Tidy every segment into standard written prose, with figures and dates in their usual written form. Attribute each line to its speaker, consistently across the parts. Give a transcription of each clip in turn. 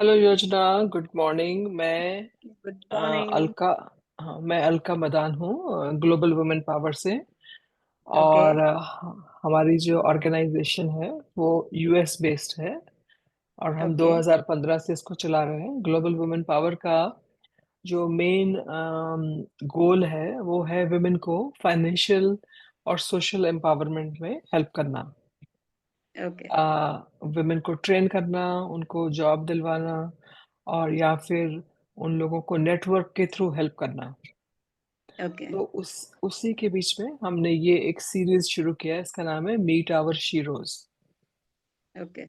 Speaker 1: Hello योजना। Good morning.
Speaker 2: Good morning.
Speaker 1: Alka. हाँ, मैं अलका मदान हूँ, ग्लोबल वुमेन पावर से।
Speaker 2: ओके।
Speaker 1: और हमारी जो ऑर्गेनाइजेशन है वो यूएस बेस्ड है। और हम
Speaker 2: ओके।
Speaker 1: 2015 से इसको चला रहे हैं। ग्लोबल वुमेन पावर का जो मेन गोल है वो है वुमेन को फाइनेंशियल और सोशल एम्पावरमेंट में हेल्प करना।
Speaker 2: ओके।
Speaker 1: वुमेन को ट्रेन करना, उनको जॉब दिलवाना, और या फिर उन लोगों को नेटवर्क के थ्रू हेल्प करना।
Speaker 2: ओके।
Speaker 1: तो उस उसी के बीच में हमने ये एक सीरीज शुरू किया है, इसका नाम है मीट आवर शीरोज।
Speaker 2: ओके।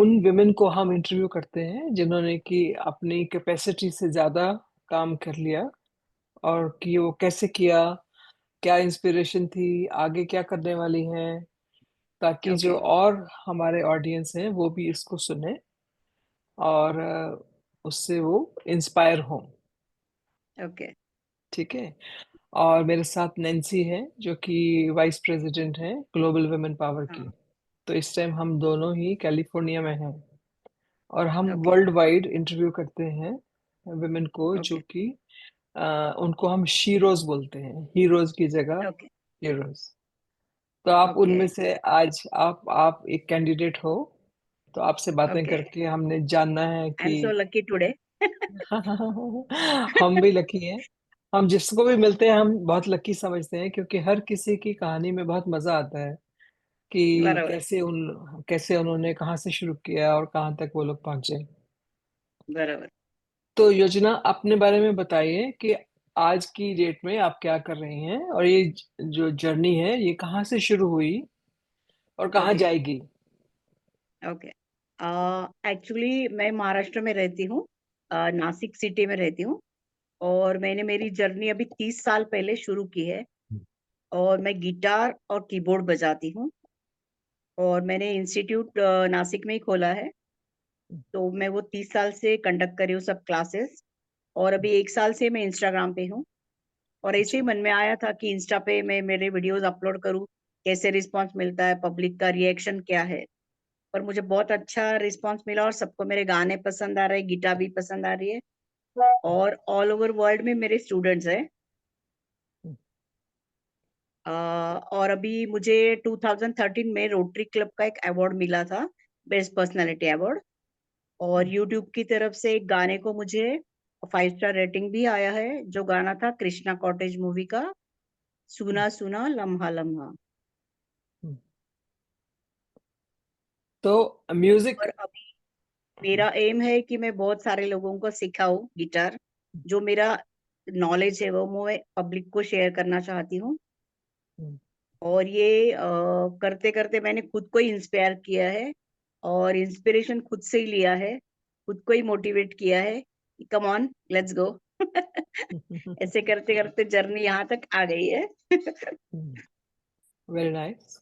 Speaker 1: उन विमेन को हम इंटरव्यू करते हैं जिन्होंने कि अपनी कैपेसिटी से ज्यादा काम कर लिया, और कि वो कैसे किया, क्या इंस्पिरेशन थी, आगे क्या करने वाली हैं, ताकि
Speaker 2: ओके।
Speaker 1: जो और हमारे ऑडियंस हैं वो भी इसको सुने और उससे वो इंस्पायर हों।
Speaker 2: ओके।
Speaker 1: ठीक है। और मेरे साथ नैन्सी है जो कि वाइस प्रेसिडेंट है ग्लोबल वुमेन पावर की।
Speaker 2: हाँ।
Speaker 1: तो इस टाइम हम दोनों ही कैलिफोर्निया में हैं, और हम
Speaker 2: ओके।
Speaker 1: वर्ल्ड वाइड इंटरव्यू करते हैं वुमेन को जो
Speaker 2: ओके।
Speaker 1: कि उनको हम शीरोज बोलते हैं, हीरोज की जगह
Speaker 2: ओके।
Speaker 1: हीरोज। तो आप
Speaker 2: ओके।
Speaker 1: उनमें से आज आप एक कैंडिडेट हो। तो आपसे बातें
Speaker 2: ओके।
Speaker 1: करके हमने जानना है
Speaker 2: आई एम
Speaker 1: कि
Speaker 2: सो लकी टुडे।
Speaker 1: हम भी लकी हैं। हम जिसको भी मिलते हैं हम बहुत लकी समझते हैं, क्योंकि हर किसी की कहानी में बहुत मजा आता है कि
Speaker 2: बराबर।
Speaker 1: कैसे उन्होंने कहाँ से शुरू किया और कहाँ तक वो लोग पहुंचे।
Speaker 2: बराबर।
Speaker 1: तो योजना, अपने बारे में बताइए कि आज की डेट में आप क्या कर रही हैं, और ये जो जर्नी है ये कहाँ से शुरू हुई और कहाँ
Speaker 2: ओके।
Speaker 1: जाएगी।
Speaker 2: ओके। एक्चुअली मैं महाराष्ट्र में रहती हूँ। नासिक सिटी में रहती हूँ। और मैंने मेरी जर्नी अभी 30 साल पहले शुरू की है। और मैं गिटार और कीबोर्ड बजाती हूँ। और मैंने इंस्टीट्यूट नासिक में ही खोला है। तो मैं वो 30 साल से कंडक्ट कर रही हूँ सब क्लासेस। और अभी 1 साल से मैं इंस्टाग्राम पे हूँ। और ऐसे ही
Speaker 1: अच्छा।
Speaker 2: मन में आया था कि इंस्टा पे मैं मेरे वीडियोस अपलोड करूँ। कैसे रिस्पांस मिलता है, पब्लिक का रिएक्शन क्या है। पर मुझे बहुत अच्छा रिस्पांस मिला और सबको मेरे गाने पसंद आ रहे हैं, गिटार भी पसंद आ रही है। और ऑल ओवर वर्ल्ड में मेरे स्टूडेंट्स हैं। और अभी मुझे 2013 में रोटरी क्लब का एक अवार्ड मिला था, बेस्ट पर्सनालिटी अवार्ड। और यूट्यूब की तरफ से एक गाने को मुझे 5 स्टार रेटिंग भी आया है, जो गाना था कृष्णा कॉटेज मूवी का, सुना सुना लम्हा लम्हा।
Speaker 1: तो म्यूजिक।
Speaker 2: और अभी मेरा एम है कि मैं बहुत सारे लोगों को सिखाऊं गिटार। जो मेरा नॉलेज है वो मैं पब्लिक को शेयर करना चाहती हूँ। और ये करते करते मैंने खुद को ही इंस्पायर किया है। और इंस्पिरेशन खुद से ही लिया है। खुद को ही मोटिवेट किया है कि कम ऑन लेट्स गो। ऐसे करते करते जर्नी यहाँ तक आ गई है।
Speaker 1: Very nice.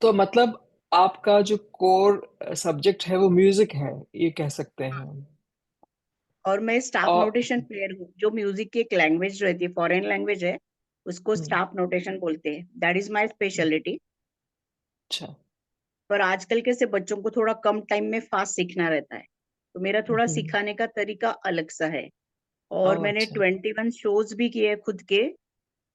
Speaker 1: तो मतलब आपका जो कोर सब्जेक्ट है वो म्यूजिक है, ये कह सकते हैं हम।
Speaker 2: और मैं स्टाफ
Speaker 1: और
Speaker 2: नोटेशन प्लेयर हूँ। जो म्यूजिक की एक लैंग्वेज रहती है, फॉरेन लैंग्वेज है, उसको
Speaker 1: हम्म,
Speaker 2: स्टाफ नोटेशन बोलते हैं। That is my speciality.
Speaker 1: अच्छा।
Speaker 2: पर आजकल के से बच्चों को थोड़ा कम टाइम में फास्ट सीखना रहता है। तो मेरा थोड़ा सिखाने का तरीका अलग सा है। और
Speaker 1: ओह
Speaker 2: मैंने
Speaker 1: अच्छा।
Speaker 2: 21 शोज भी किए खुद के।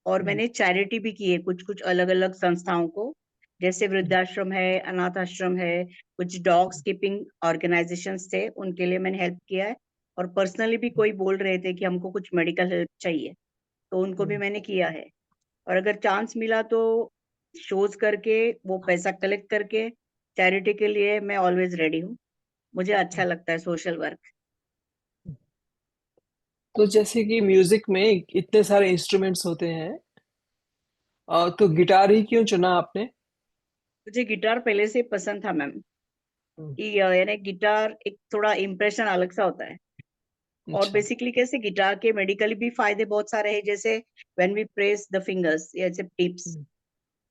Speaker 2: और
Speaker 1: हम्म,
Speaker 2: मैंने चैरिटी भी की है कुछ कुछ अलग अलग संस्थाओं को। जैसे
Speaker 1: हम्म,
Speaker 2: वृद्धाश्रम है, अनाथ आश्रम है, कुछ डॉग कीपिंग ऑर्गेनाइजेशंस थे, उनके लिए मैंने हेल्प किया है। और पर्सनली भी कोई बोल रहे थे कि हमको कुछ मेडिकल हेल्प चाहिए, तो उनको भी
Speaker 1: हम्म,
Speaker 2: मैंने किया है। और अगर चांस मिला तो शोज करके, वो पैसा कलेक्ट करके चैरिटी के लिए मैं ऑलवेज रेडी हूँ। मुझे अच्छा लगता है सोशल वर्क।
Speaker 1: तो जैसे कि म्यूजिक में इतने सारे इंस्ट्रूमेंट्स होते हैं, तो गिटार ही क्यों चुना आपने।
Speaker 2: मुझे गिटार पहले से पसंद था मैम।
Speaker 1: हम्म,
Speaker 2: कि यानी गिटार एक थोड़ा इम्प्रेशन अलग सा होता है। और
Speaker 1: अच्छा।
Speaker 2: बेसिकली कैसे गिटार के मेडिकली भी फायदे बहुत सारे हैं। जैसे when we press the fingers, जैसे टिप्स,
Speaker 1: हम्म,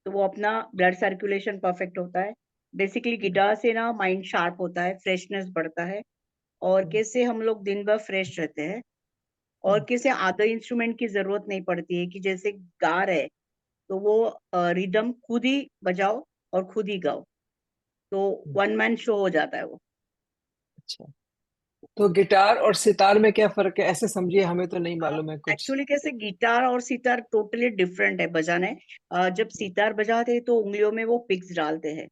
Speaker 2: तो वो अपना ब्लड सर्कुलेशन परफेक्ट होता है। बेसिकली गिटार से ना माइंड शार्प होता है, फ्रेशनेस बढ़ता है। और
Speaker 1: हम्म,
Speaker 2: कैसे हम लोग दिन भर फ्रेश रहते हैं। और
Speaker 1: हम्म,
Speaker 2: कैसे अदर इंस्ट्रूमेंट की जरूरत नहीं पड़ती है, कि जैसे गा रहे तो वो रिदम खुद ही बजाओ और खुद ही गाओ। तो वन मैन शो हो जाता है वो।
Speaker 1: अच्छा, तो गिटार और सितार में क्या फर्क है, ऐसे समझिए, हमें तो नहीं मालूम है कुछ।
Speaker 2: एक्चुअली कैसे गिटार और सितार टोटली डिफरेंट है बजाने। जब सितार बजाते हैं तो उंगलियों में वो पिक्स डालते हैं,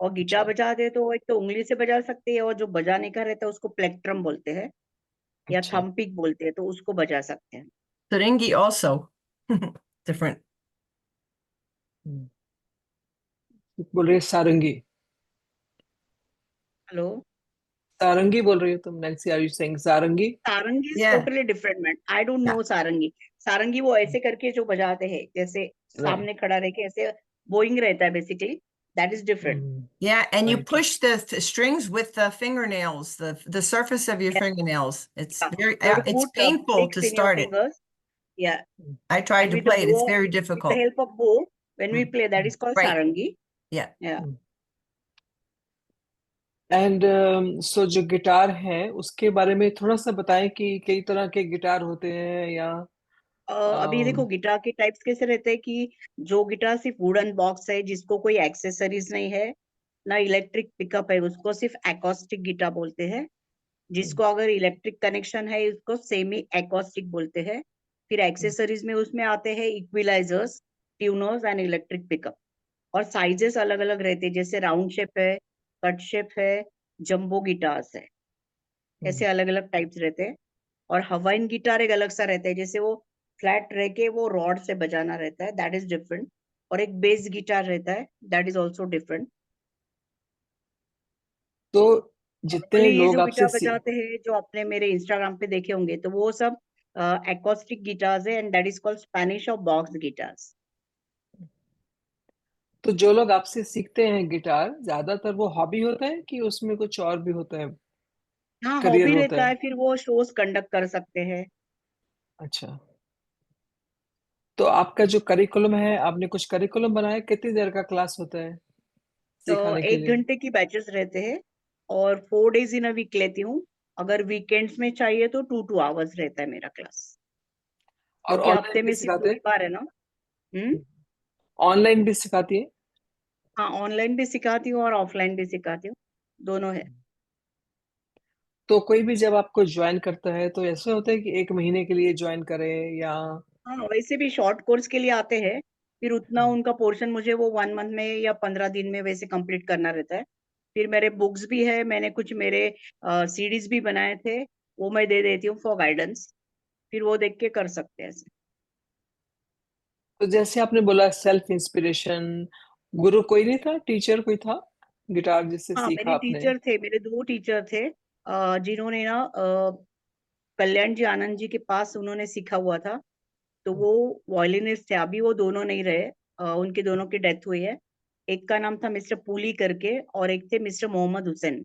Speaker 2: और गिटार
Speaker 1: अच्छा।
Speaker 2: बजाते हैं तो एक तो उंगली से बजा सकते हैं, और जो बजाने का रहता है उसको प्लेक्ट्रम बोलते हैं या
Speaker 1: अच्छा।
Speaker 2: थंब पिक बोलते हैं, तो उसको बजा सकते हैं।
Speaker 3: Sarangi also different.
Speaker 1: हम्म, बोल रही है सारंगी।
Speaker 2: हेलो।
Speaker 1: सारंगी बोल रही हो तुम, Nancy, are you saying sarangi?
Speaker 2: Sarangi is
Speaker 3: Yeah,
Speaker 2: totally different man, I don't
Speaker 3: yeah,
Speaker 2: no sarangi. सारंगी वो ऐसे करके जो बजाते हैं, जैसे
Speaker 1: राइट।
Speaker 2: सामने खड़ा रह के ऐसे बोइंग रहता है basically, that is different.
Speaker 3: yeah. And you
Speaker 1: right.
Speaker 3: push the strings with the fingernails, the surface of your fingernails. It's very,
Speaker 2: You have to
Speaker 3: it's
Speaker 2: put
Speaker 3: painful
Speaker 2: sticks
Speaker 3: to
Speaker 2: in your
Speaker 3: start it.
Speaker 2: fingers. Yeah,
Speaker 3: I tried
Speaker 2: and
Speaker 3: to
Speaker 2: with the
Speaker 3: play it. It's
Speaker 2: bow,
Speaker 3: very
Speaker 2: with the
Speaker 3: difficult.
Speaker 2: help of bow, when we
Speaker 3: Mm.
Speaker 2: play, that is called
Speaker 3: Right.
Speaker 2: sarangi.
Speaker 3: Yeah.
Speaker 2: Yeah.
Speaker 1: And so जो guitar है उसके बारे में थोड़ा सा बताएं कि कई तरह के गिटार होते हैं या
Speaker 2: अभी देखो
Speaker 1: अम,
Speaker 2: गिटार के टाइप्स कैसे रहते हैं कि जो गिटार सिर्फ वुडन बॉक्स है, जिसको कोई एक्सेसरीज नहीं है, ना इलेक्ट्रिक पिकअप है, उसको सिर्फ एकॉस्टिक गिटार बोलते हैं। जिसको अगर इलेक्ट्रिक कनेक्शन है उसको सेमी एकॉस्टिक बोलते हैं। फिर एक्सेसरीज में उसमें आते हैं इक्विलाइजर्स, ट्यूनर्स एंड इलेक्ट्रिक पिकअप। और साइजेस अलग अलग रहते हैं, जैसे राउंड शेप है, कट शेप है, जंबो गिटार्स है, ऐसे अलग अलग टाइप्स रहते हैं। और हवाइन गिटार एक अलग सा रहता है, जैसे वो फ्लैट रह के वो रॉड से बजाना रहता है, दैट इज डिफरेंट। और एक बेस गिटार रहता है, दैट इज ऑल्सो डिफरेंट।
Speaker 1: तो
Speaker 2: नॉर्मली
Speaker 1: जितने
Speaker 2: ये
Speaker 1: लोग
Speaker 2: जो
Speaker 1: आपसे
Speaker 2: गिटार बजाते हैं, जो आपने मेरे इंस्टाग्राम पे देखे होंगे, तो वो सब एकॉस्टिक गिटार्स है, and that is called Spanish और बॉक्स गिटार्स।
Speaker 1: तो जो लोग आपसे सीखते हैं गिटार, ज्यादातर वो हॉबी होता है कि उसमें कुछ और भी होता है,
Speaker 2: हाँ,
Speaker 1: करियर
Speaker 2: हॉबी
Speaker 1: होता
Speaker 2: रहता
Speaker 1: है?
Speaker 2: है, फिर वो शोज कंडक्ट कर सकते हैं।
Speaker 1: अच्छा। तो आपका जो करिकुलम है, आपने कुछ करिकुलम बनाया, कितनी देर का क्लास होता है
Speaker 2: तो
Speaker 1: सिखाने के
Speaker 2: एक
Speaker 1: लिए?
Speaker 2: घंटे की बैचेस रहते हैं, और 4 डेज इन अ वीक लेती हूँ। अगर वीकेंड्स में चाहिए तो 2 2 आवर्स रहता है मेरा क्लास,
Speaker 1: और
Speaker 2: क्योंकि
Speaker 1: ऑनलाइन
Speaker 2: हफ्ते
Speaker 1: भी
Speaker 2: में सिर्फ दो
Speaker 1: सिखाते
Speaker 2: ही बार है ना। हम्म।
Speaker 1: हैं? ऑनलाइन भी सिखाती है?
Speaker 2: हाँ, ऑनलाइन भी सिखाती हूँ और ऑफलाइन भी सिखाती हूँ, दोनों है।
Speaker 1: तो कोई भी जब आपको ज्वाइन करता है तो ऐसे होता है कि 1 महीने के लिए ज्वाइन करे या?
Speaker 2: हाँ, वैसे भी शॉर्ट कोर्स के लिए आते हैं, फिर उतना उनका पोर्शन मुझे वो 1 मंथ में या 15 दिन में वैसे कंप्लीट करना रहता है। फिर मेरे बुक्स भी है, मैंने कुछ मेरे सीडीज भी बनाए थे, वो मैं दे देती हूँ फॉर गाइडेंस, फिर वो देख के कर सकते हैं ऐसे।
Speaker 1: तो जैसे आपने बोला सेल्फ इंस्पिरेशन, गुरु कोई नहीं था, टीचर कोई था गिटार जिससे
Speaker 2: हाँ,
Speaker 1: सीखा
Speaker 2: मेरे
Speaker 1: आपने?
Speaker 2: टीचर थे, मेरे 2 टीचर थे, जिन्होंने ना कल्याण जी आनंद जी के पास उन्होंने सीखा हुआ था। तो वो वॉयलिनिस्ट थे, अभी वो दोनों नहीं रहे, उनके दोनों की डेथ हुई है। एक का नाम था मिस्टर पुली करके, और एक थे मिस्टर मोहम्मद हुसैन।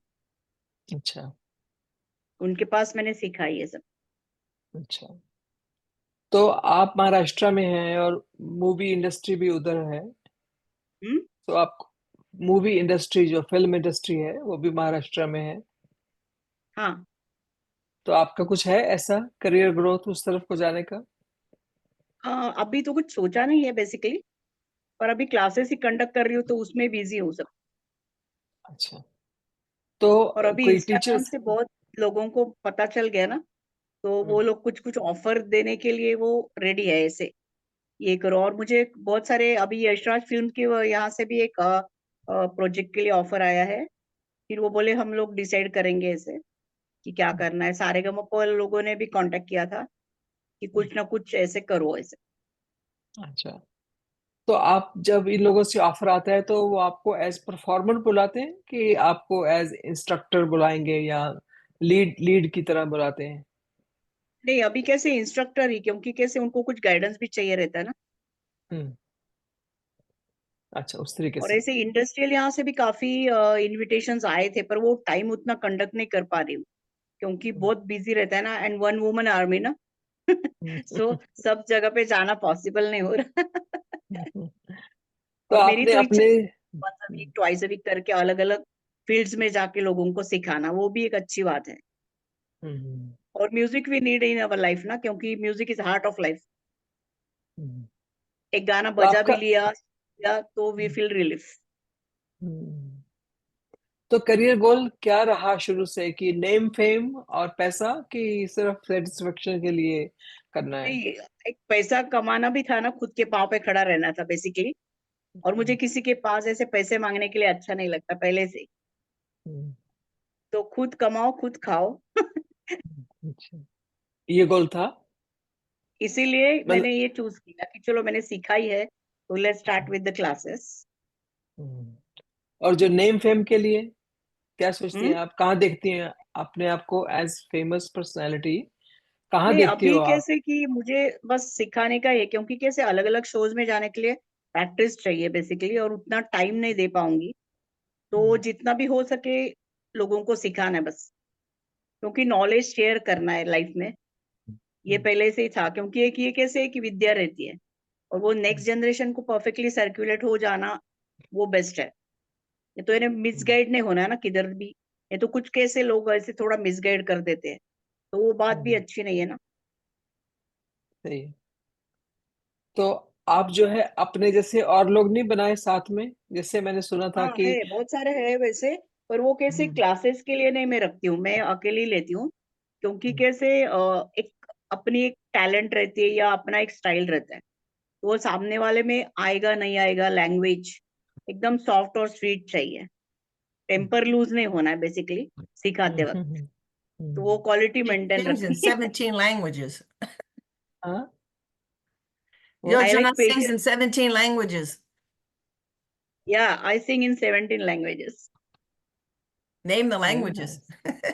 Speaker 1: अच्छा।
Speaker 2: उनके पास मैंने सीखा ये सब।
Speaker 1: अच्छा, तो आप महाराष्ट्र में हैं और मूवी इंडस्ट्री भी उधर है,
Speaker 2: हम्म।
Speaker 1: तो आप मूवी इंडस्ट्री, जो फिल्म इंडस्ट्री है, वो भी महाराष्ट्र में है,
Speaker 2: हाँ।
Speaker 1: तो आपका कुछ है ऐसा करियर ग्रोथ उस तरफ को जाने का?
Speaker 2: अभी तो कुछ सोचा नहीं है बेसिकली, पर अभी क्लासेस ही कंडक्ट कर रही हूँ, तो उसमें बिजी हूँ सब।
Speaker 1: अच्छा। तो
Speaker 2: और अभी
Speaker 1: कोई
Speaker 2: इंस्टाग्राम
Speaker 1: टीचर्स?
Speaker 2: से बहुत लोगों को पता चल गया ना, तो वो लोग कुछ कुछ ऑफर देने के लिए वो रेडी है ऐसे, ये करो। और मुझे बहुत सारे अभी यशराज फिल्म के यहाँ से भी एक प्रोजेक्ट के लिए ऑफर आया है। फिर वो बोले हम लोग डिसाइड करेंगे ऐसे कि क्या करना है। सारेगामापा लोगों ने भी कांटेक्ट किया था कि कुछ ना कुछ ऐसे करो ऐसे।
Speaker 1: अच्छा, तो आप जब इन लोगों से ऑफर आता है तो वो आपको एज परफॉर्मर बुलाते हैं कि आपको एज इंस्ट्रक्टर बुलाएंगे या लीड लीड की तरह बुलाते हैं?
Speaker 2: नहीं, अभी कैसे इंस्ट्रक्टर ही, क्योंकि कैसे उनको कुछ गाइडेंस भी चाहिए रहता है ना।
Speaker 1: हम्म। अच्छा, उस तरीके
Speaker 2: और
Speaker 1: से।
Speaker 2: ऐसे इंडस्ट्रियल यहाँ से भी काफी इनविटेशंस आए थे, पर वो टाइम उतना कंडक्ट नहीं कर पा रही हूँ, क्योंकि बहुत बिजी रहता है ना, एंड वन वुमन आर्मी ना। सो सब जगह पे जाना पॉसिबल नहीं हो रहा।
Speaker 1: तो
Speaker 2: और मेरी
Speaker 1: आपने
Speaker 2: तो इच्छा
Speaker 1: अपने
Speaker 2: once a week, twice a week करके अलग अलग फील्ड्स में जाके लोगों को सिखाना, वो भी एक अच्छी बात है।
Speaker 1: हम्म,
Speaker 2: और म्यूजिक भी नीड इन अवर लाइफ ना, क्योंकि music is heart of life.
Speaker 1: Hmm,
Speaker 2: एक गाना
Speaker 1: तो
Speaker 2: बजा भी
Speaker 1: आपका
Speaker 2: लिया या तो वी फील रिलीफ।
Speaker 1: हम्म, तो करियर गोल क्या रहा शुरू से, कि नेम फेम और पैसा, कि सिर्फ सेटिस्फेक्शन के लिए करना है?
Speaker 2: नहीं, एक पैसा कमाना भी था ना, खुद के पाँव पे खड़ा रहना था बेसिकली। और मुझे किसी के पास ऐसे पैसे मांगने के लिए अच्छा नहीं लगता पहले से।
Speaker 1: हम्म,
Speaker 2: तो खुद कमाओ खुद खाओ।
Speaker 1: अच्छा, ये गोल था।
Speaker 2: इसीलिए
Speaker 1: मतलब
Speaker 2: मैंने ये चूज किया कि चलो मैंने सीखा ही है, तो let's start with the classes.
Speaker 1: Hmm, और जो नेम फेम के लिए क्या सोचती हैं
Speaker 2: हम्म
Speaker 1: आप? कहाँ देखती हैं अपने आप को एज फेमस पर्सनालिटी? कहाँ
Speaker 2: नहीं,
Speaker 1: देखती हो
Speaker 2: अभी
Speaker 1: आप?
Speaker 2: कैसे कि मुझे बस सिखाने का ही है, क्योंकि कैसे अलग अलग शोज में जाने के लिए प्रैक्टिस चाहिए बेसिकली, और उतना टाइम नहीं दे पाऊंगी। तो जितना भी हो सके लोगों को सिखाना है बस, क्योंकि नॉलेज शेयर करना है लाइफ में। ये पहले से ही था, क्योंकि एक ये कैसे एक विद्या रहती है, और वो नेक्स्ट जनरेशन को परफेक्टली सर्कुलेट हो जाना वो बेस्ट है। ये तो इन्हें मिसगाइड नहीं होना है ना किधर भी। ये तो कुछ कैसे लोग ऐसे थोड़ा मिसगाइड कर देते हैं, तो वो बात भी अच्छी नहीं है ना।
Speaker 1: सही है। तो आप जो है अपने जैसे और लोग नहीं बनाए साथ में? जैसे मैंने सुना था
Speaker 2: हाँ
Speaker 1: कि
Speaker 2: है, बहुत सारे है वैसे। पर वो कैसे क्लासेस के लिए नहीं मैं रखती हूँ, मैं अकेली लेती हूँ। क्योंकि कैसे एक अपनी एक टैलेंट रहती है या अपना एक स्टाइल रहता है। तो वो सामने वाले में आएगा नहीं आएगा, लैंग्वेज एकदम सॉफ्ट और स्वीट चाहिए। टेम्पर लूज नहीं होना है बेसिकली सिखाते वक्त। तो वो quality
Speaker 3: She
Speaker 2: maintain
Speaker 3: sings in
Speaker 2: रखनी है।
Speaker 3: 17 languages.
Speaker 1: हाँ,
Speaker 3: Yo,
Speaker 2: I
Speaker 3: Jana
Speaker 2: like
Speaker 3: sings in
Speaker 2: patience.
Speaker 3: 17 languages.
Speaker 2: या आई सिंग इन 17 languages.
Speaker 3: Name the
Speaker 1: very
Speaker 3: languages.
Speaker 1: Nice.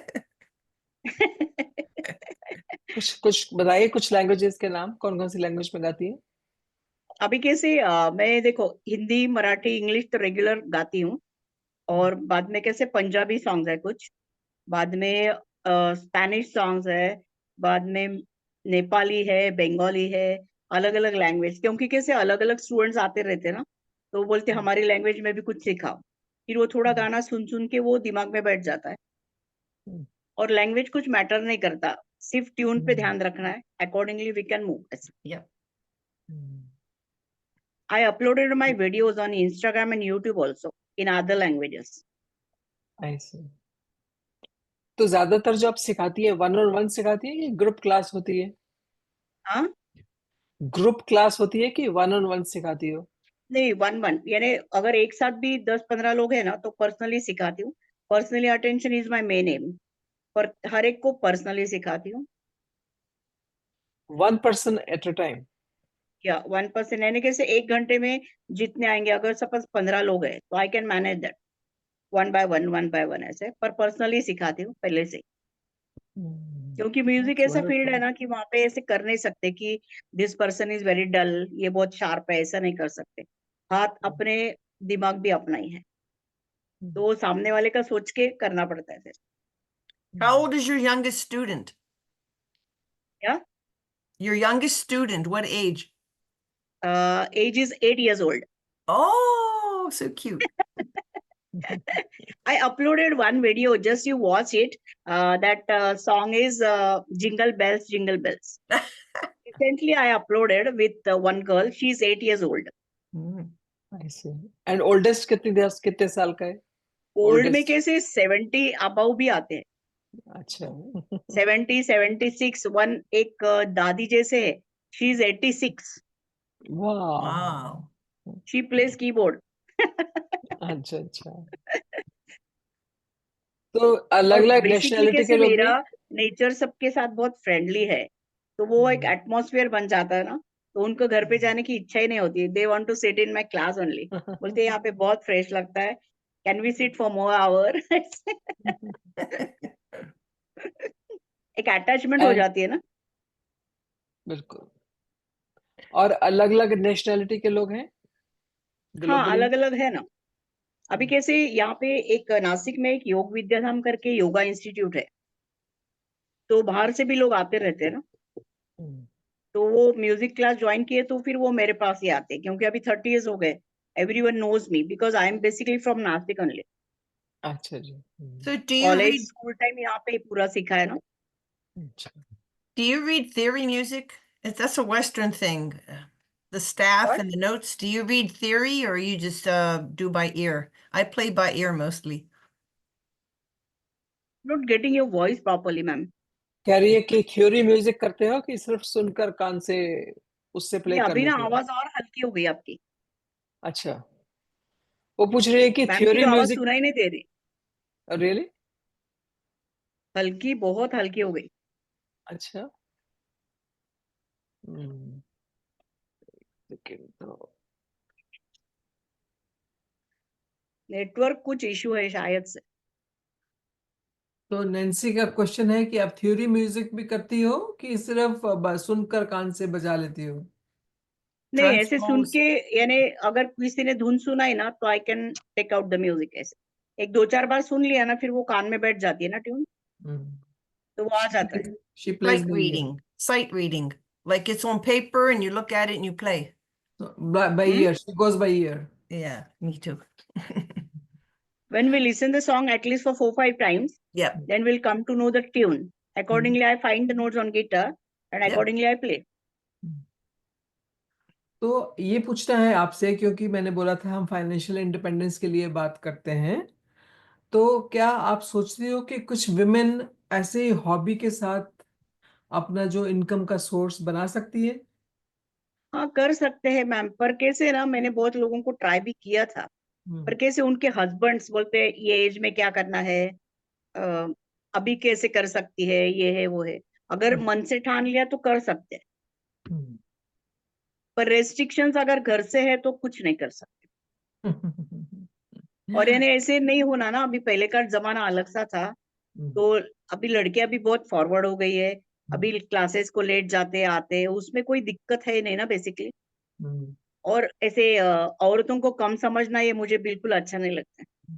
Speaker 1: कुछ कुछ बताइए, कुछ लैंग्वेजेस के नाम, कौन कौन सी लैंग्वेज में गाती है?
Speaker 2: अभी कैसे मैं देखो हिंदी मराठी इंग्लिश तो रेगुलर गाती हूँ। और बाद में कैसे पंजाबी सॉन्ग्स है कुछ। बाद में स्पेनिश सॉन्ग्स है। बाद में नेपाली है, बंगाली है। अलग अलग लैंग्वेज, क्योंकि कैसे अलग अलग स्टूडेंट्स आते रहते हैं ना, तो वो बोलते हमारी लैंग्वेज में भी कुछ सिखाओ। फिर वो थोड़ा गाना सुन सुन के वो दिमाग में बैठ जाता है। और लैंग्वेज कुछ मैटर नहीं करता, सिर्फ ट्यून पे ध्यान रखना है, accordingly we can move.
Speaker 3: Yep.
Speaker 2: I uploaded my videos on Instagram and YouTube also in other languages.
Speaker 1: ऐसे तो ज्यादातर जो आप सिखाती है, वन ऑन वन सिखाती है कि ग्रुप क्लास होती है?
Speaker 2: हाँ,
Speaker 1: ग्रुप क्लास होती है कि वन ऑन वन सिखाती हो?
Speaker 2: नहीं, वन वन यानी अगर एक साथ भी 10-15 लोग हैं ना, तो पर्सनली सिखाती हूँ। Personally attention is my main M. पर हर एक को पर्सनली सिखाती हूँ।
Speaker 1: One person at a time?
Speaker 2: या 1% यानी कैसे 1 घंटे में जितने आएंगे, अगर सपोज 15 लोग हैं तो I can manage that, one by one ऐसे। पर पर्सनली सिखाती हूँ पहले से। क्योंकि म्यूजिक
Speaker 1: दैट्स
Speaker 2: ऐसा फील्ड है
Speaker 1: वंडरफुल।
Speaker 2: ना कि वहां पे ऐसे कर नहीं सकते कि this person is very dull, ये बहुत शार्प है, ऐसा नहीं कर सकते। हाथ अपने, दिमाग भी अपना ही है। तो वो सामने वाले का सोच के करना पड़ता है फिर।
Speaker 3: How old is your youngest student?
Speaker 2: क्या?
Speaker 3: Your youngest student, what age?
Speaker 2: Age is 8 years old.
Speaker 3: Oh, so cute.
Speaker 2: I uploaded one video, just you watch it. That song is Jingle Bells, Jingle Bells. Recently, I uploaded with one girl. She's 8 years old.
Speaker 1: ऐसे and oldest कितने साल का है?
Speaker 2: Old में
Speaker 1: oldest?
Speaker 2: कैसे 70 above भी आते हैं।
Speaker 1: अच्छा।
Speaker 2: 70, 76। वन एक दादी जैसे है, शी इज 86।
Speaker 1: वाह।
Speaker 3: Wow.
Speaker 2: She place keyboard.
Speaker 1: अच्छा अच्छा। तो अलग
Speaker 2: और
Speaker 1: अलग
Speaker 2: बेसिकली
Speaker 1: नेशनैलिटी के
Speaker 2: कैसे
Speaker 1: लोग
Speaker 2: मेरा
Speaker 1: भी?
Speaker 2: नेचर सबके साथ बहुत फ्रेंडली है, तो वो एक एटमॉस्फेयर बन जाता है ना। तो उनको घर पे जाने की इच्छा ही नहीं होती, they want to sit in my class only. बोलते हैं यहाँ पे बहुत फ्रेश लगता है, can we sit for more hour. एक अटैचमेंट हो
Speaker 1: एंड
Speaker 2: जाती है ना।
Speaker 1: बिल्कुल। और अलग अलग नेशनैलिटी के लोग हैं
Speaker 2: हाँ,
Speaker 1: ग्लोबली?
Speaker 2: अलग अलग है ना। अभी कैसे यहाँ पे एक नासिक में एक योग विद्याधाम करके योगा इंस्टीट्यूट है, तो बाहर से भी लोग आते रहते हैं ना। तो वो म्यूजिक क्लास ज्वाइन किए तो फिर वो मेरे पास ही आते हैं, क्योंकि अभी 30 years हो गए। Everyone knows me because I am basically from Nashik only.
Speaker 1: अच्छा जी।
Speaker 3: So
Speaker 2: कॉलेज स्कूल टाइम यहाँ पे पूरा सीखा है ना।
Speaker 1: अच्छा।
Speaker 3: do you read theory music? That's a Western thing. The staff
Speaker 2: और
Speaker 3: and the notes. Do you read theory or you just do by ear? I play by ear mostly.
Speaker 2: Not getting your voice properly ma'am.
Speaker 1: कह रही है कि theory music करते हो कि सिर्फ सुनकर कान से उससे प्ले
Speaker 2: नहीं,
Speaker 1: कर
Speaker 2: अभी ना
Speaker 1: लेते हो?
Speaker 2: आवाज और हल्की हो गई आपकी।
Speaker 1: अच्छा, वो पूछ रही है कि
Speaker 2: मैम की
Speaker 1: थ्योरी
Speaker 2: तो आवाज
Speaker 1: म्यूजिक।
Speaker 2: सुनाई नहीं दे रही।
Speaker 1: रियली?
Speaker 2: हल्की, बहुत हल्की हो गई।
Speaker 1: अच्छा। लेकिन तो
Speaker 2: नेटवर्क कुछ इशू है शायद से।
Speaker 1: नैन्सी का क्वेश्चन है कि आप थ्योरी म्यूजिक भी करती हो कि सिर्फ सुनकर कान से बजा लेती हो?
Speaker 2: नहीं, ऐसे सुन
Speaker 1: ट्रांसपोज।
Speaker 2: के, यानी अगर किसी ने धुन सुनाई ना तो I can take out the music. ऐसे एक दो चार बार सुन लिया ना, फिर वो कान में बैठ जाती है ना ट्यून, तो वो आ जाता है।
Speaker 1: She plays
Speaker 3: Sight
Speaker 1: by year.
Speaker 3: reading, sight reading. Like it's on paper and you look at it and you play.
Speaker 1: By
Speaker 2: Hmm?
Speaker 1: Ear, she goes by ear.
Speaker 3: Yeah, me too.
Speaker 2: When we listen the song at least for 4 5 times,
Speaker 3: Yep,
Speaker 2: then we'll come to know the tune. Accordingly, I find the notes on guitar and
Speaker 3: yep.
Speaker 2: accordingly I play.
Speaker 1: तो ये पूछना है आपसे, क्योंकि मैंने बोला था हम फाइनेंशियल इंडिपेंडेंस के लिए बात करते हैं। तो क्या आप सोचते हो कि कुछ विमेन ऐसे हॉबी के साथ अपना जो इनकम का सोर्स बना सकती है?
Speaker 2: हाँ, कर सकते हैं मैम, पर कैसे ना, मैंने बहुत लोगों को ट्राई भी किया था। पर
Speaker 1: हम्म,
Speaker 2: कैसे उनके हस्बैंड्स बोलते हैं ये एज में क्या करना है, अ, अभी कैसे कर सकती है, ये है वो है। अगर मन से ठान लिया तो कर सकते हैं,
Speaker 1: हम्म,
Speaker 2: पर रेस्ट्रिक्शंस अगर घर से है तो कुछ नहीं कर सकते। और यानी ऐसे नहीं होना ना, अभी पहले का जमाना अलग सा था। तो अभी लड़कियां भी बहुत फॉरवर्ड हो गई है। अभी क्लासेस को लेट जाते आते हैं, उसमें कोई दिक्कत है नहीं ना बेसिकली। और ऐसे औरतों को कम समझना, ये मुझे बिल्कुल अच्छा नहीं लगता है।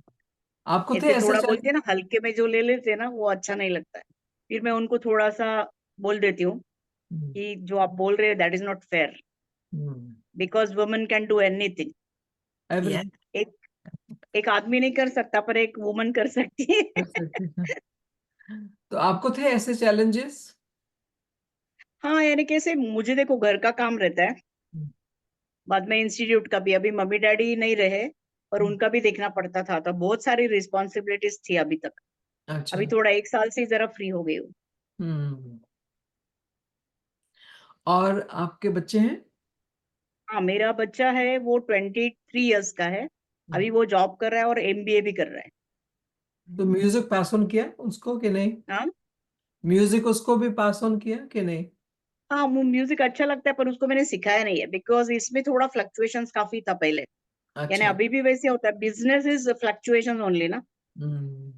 Speaker 1: आपको थे
Speaker 2: ऐसे
Speaker 1: ऐसे
Speaker 2: थोड़ा
Speaker 1: चल।
Speaker 2: बोलते हैं ना, हल्के में जो ले लेते हैं ना, वो अच्छा नहीं लगता है। फिर मैं उनको थोड़ा सा बोल देती हूँ कि जो आप बोल रहे हैं that is not fair, because woman can do anything.
Speaker 3: Yeah.
Speaker 1: Everything
Speaker 2: एक एक आदमी नहीं कर सकता, पर एक वुमन कर सकती
Speaker 1: कर
Speaker 2: है।
Speaker 1: सकते हैं। तो आपको थे ऐसे चैलेंजेस?
Speaker 2: हाँ, यानी कैसे, मुझे देखो घर का काम रहता है, बाद में इंस्टीट्यूट का भी। अभी मम्मी डैडी नहीं रहे, पर उनका भी देखना पड़ता था, तो बहुत सारी रिस्पॉन्सिबिलिटीज थी अभी तक।
Speaker 1: अच्छा।
Speaker 2: अभी थोड़ा 1 साल से जरा फ्री हो गई हूँ।
Speaker 1: हम्म। और आपके बच्चे हैं?
Speaker 2: हाँ, मेरा बच्चा है, वो 23 ईयर्स का है। अभी वो जॉब कर रहा है और एमबीए भी कर रहा है।
Speaker 1: तो म्यूजिक पास ऑन किया उसको कि नहीं?
Speaker 2: हाँ।
Speaker 1: म्यूजिक उसको भी पास ऑन किया कि नहीं?
Speaker 2: हाँ, वो म्यूजिक अच्छा लगता है, पर उसको मैंने सिखाया नहीं है, बिकॉज इसमें थोड़ा फ्लक्चुएशंस काफी था पहले। यानी
Speaker 1: अच्छा।
Speaker 2: अभी भी वैसे होता है, बिजनेस इज फ्लक्चुएशन ओनली ना।
Speaker 1: हम्म।